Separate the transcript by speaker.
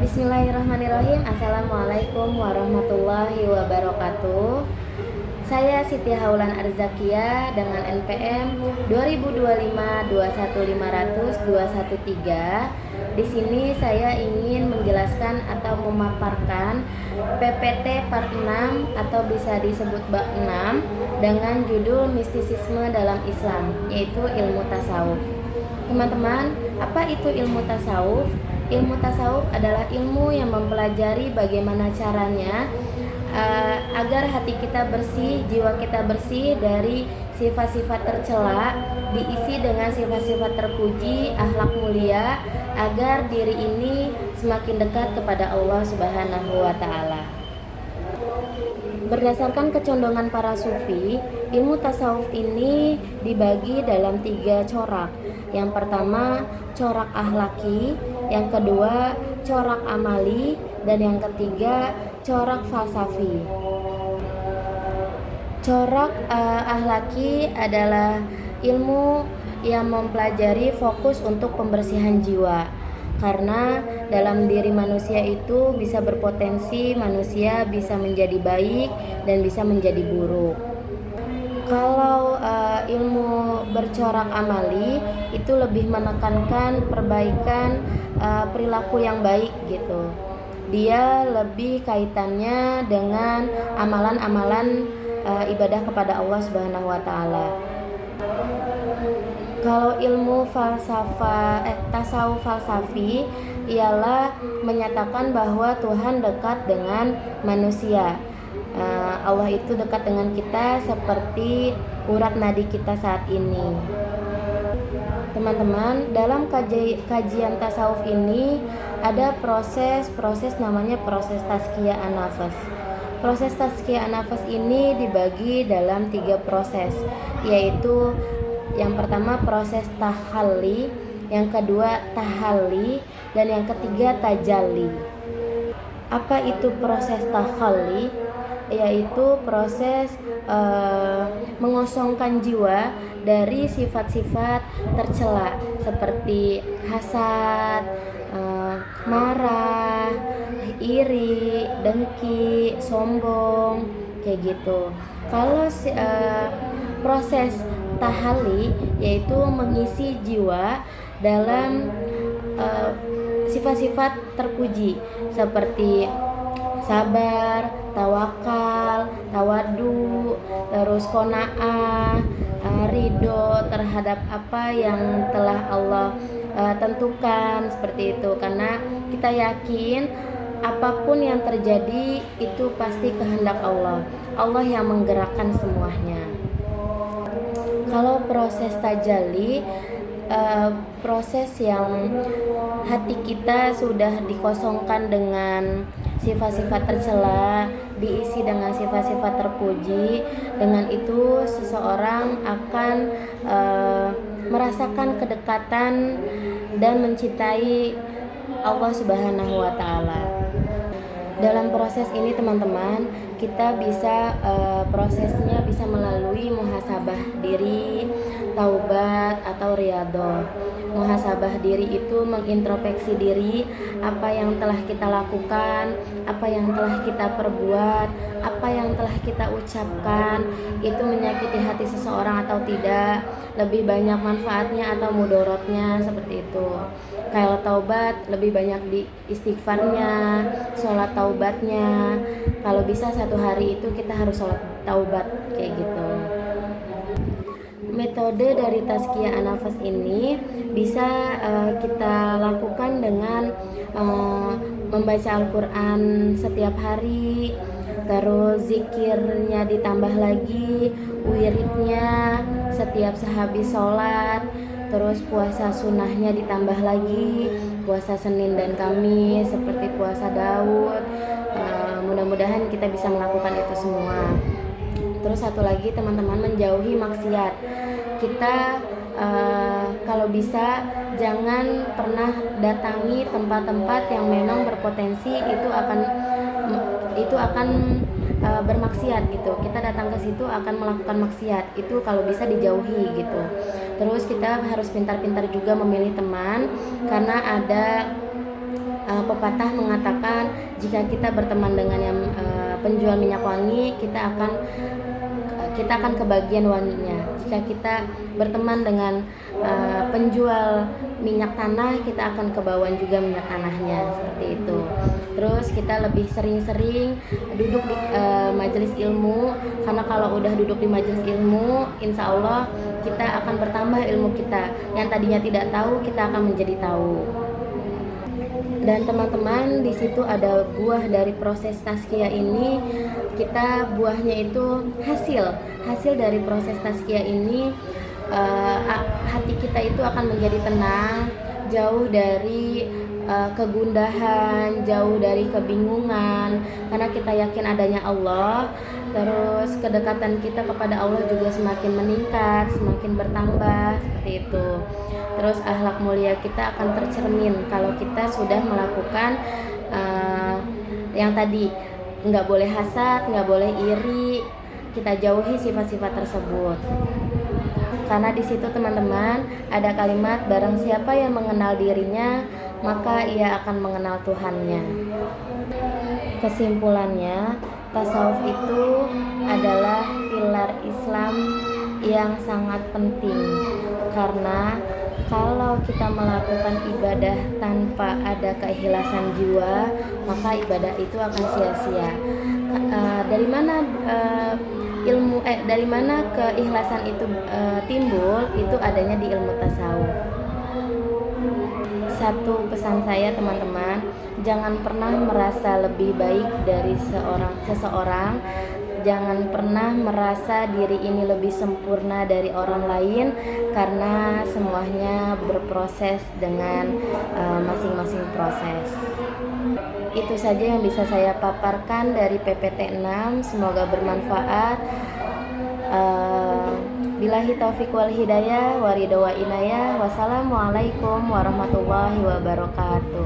Speaker 1: Bismillahirrahmanirrahim. Assalamualaikum warahmatullahi wabarakatuh. Saya Siti Haulan Arzakia dengan NPM 2025-21500-213. Di sini saya ingin menjelaskan atau memaparkan PPT Part 6 atau bisa disebut bab 6 dengan judul mistisisme dalam Islam, yaitu ilmu tasawuf. Teman-teman, apa itu ilmu tasawuf? Ilmu tasawuf adalah ilmu yang mempelajari bagaimana caranya agar hati kita bersih, jiwa kita bersih dari sifat-sifat tercela, diisi dengan sifat-sifat terpuji, akhlak mulia, agar diri ini semakin dekat kepada Allah Subhanahu wa Ta'ala. Berdasarkan kecondongan para sufi, ilmu tasawuf ini dibagi dalam 3 corak. Yang pertama, corak akhlaki, yang kedua, corak amali, dan yang ketiga, corak falsafi. Corak akhlaki adalah ilmu yang mempelajari fokus untuk pembersihan jiwa. Karena dalam diri manusia itu bisa berpotensi manusia bisa menjadi baik dan bisa menjadi buruk. Kalau ilmu bercorak amali itu lebih menekankan perbaikan perilaku yang baik gitu. Dia lebih kaitannya dengan amalan-amalan ibadah kepada Allah Subhanahu wa Ta'ala. Kalau ilmu tasawuf falsafi ialah menyatakan bahwa Tuhan dekat dengan manusia. Allah itu dekat dengan kita seperti urat nadi kita saat ini. Teman-teman, dalam kajian tasawuf ini ada proses namanya proses tazkiyah an-nafas. Proses tazkiyah an-nafas ini dibagi dalam 3 proses, yaitu yang pertama proses tahalli, yang kedua tahalli, dan yang ketiga tajalli. Apa itu proses tahalli? Yaitu proses mengosongkan jiwa dari sifat-sifat tercela seperti hasad, marah, iri, dengki, sombong, kayak gitu. Kalau proses tahalli yaitu mengisi jiwa dalam sifat-sifat terpuji seperti sabar, tawakal, tawadu, terus qanaah, ridho terhadap apa yang telah Allah tentukan, seperti itu. Karena kita yakin apapun yang terjadi itu pasti kehendak Allah. Allah yang menggerakkan semuanya. Kalau proses tajalli, proses yang hati kita sudah dikosongkan dengan sifat-sifat tercela, diisi dengan sifat-sifat terpuji. Dengan itu seseorang akan merasakan kedekatan dan mencintai Allah Subhanahu wa Ta'ala. Dalam proses ini teman-teman, kita bisa prosesnya bisa melalui muhasabah diri, taubat atau riyadhah. Muhasabah diri itu mengintrospeksi diri, apa yang telah kita lakukan, apa yang telah kita perbuat, apa yang telah kita ucapkan, itu menyakiti hati seseorang atau tidak, lebih banyak manfaatnya atau mudorotnya, seperti itu. Kalau taubat, lebih banyak di istighfarnya, sholat taubatnya. Kalau bisa 1 hari itu kita harus sholat taubat, kayak gitu. Metode dari tazkiyah an-nafas ini bisa kita lakukan dengan membaca Al-Quran setiap hari, terus zikirnya ditambah lagi, wiridnya setiap sehabis sholat, terus puasa sunnahnya ditambah lagi, puasa Senin dan Kamis seperti puasa Daud. Mudah-mudahan kita bisa melakukan itu semua. Terus satu lagi teman-teman, menjauhi maksiat. Kita kalau bisa jangan pernah datangi tempat-tempat yang memang berpotensi itu akan bermaksiat gitu. Kita datang ke situ akan melakukan maksiat, itu kalau bisa dijauhi gitu. Terus kita harus pintar-pintar juga memilih teman, karena ada pepatah mengatakan jika kita berteman dengan yang penjual minyak wangi, kita akan kebagian wanginya. Jika kita berteman dengan penjual minyak tanah, kita akan kebawan juga minyak tanahnya, seperti itu. Terus kita lebih sering-sering duduk di majelis ilmu, karena kalau udah duduk di majelis ilmu, insya Allah kita akan bertambah ilmu kita. Yang tadinya tidak tahu, kita akan menjadi tahu. Dan teman-teman, di situ ada buah dari proses tazkiyah ini. Buahnya itu hasil dari proses tazkiyah ini, hati kita itu akan menjadi tenang, jauh dari kegundahan, jauh dari kebingungan, karena kita yakin adanya Allah. Terus kedekatan kita kepada Allah juga semakin meningkat, semakin bertambah, seperti itu. Terus akhlak mulia kita akan tercermin kalau kita sudah melakukan yang tadi, nggak boleh hasad, nggak boleh iri, kita jauhi sifat-sifat tersebut. Karena di situ teman-teman ada kalimat, barang siapa yang mengenal dirinya, maka ia akan mengenal Tuhannya. Kesimpulannya, tasawuf itu adalah pilar Islam yang sangat penting, karena kalau kita melakukan ibadah tanpa ada keikhlasan jiwa, maka ibadah itu akan sia-sia. Dari mana keikhlasan itu timbul? Itu adanya di ilmu tasawuf. Satu pesan saya teman-teman, jangan pernah merasa lebih baik dari seseorang. Jangan pernah merasa diri ini lebih sempurna dari orang lain, karena semuanya berproses dengan masing-masing proses. Itu saja yang bisa saya paparkan dari PPT 6. Semoga bermanfaat. Billahi taufiq wal hidayah, waridho wa inayah. Wassalamualaikum warahmatullahi wabarakatuh.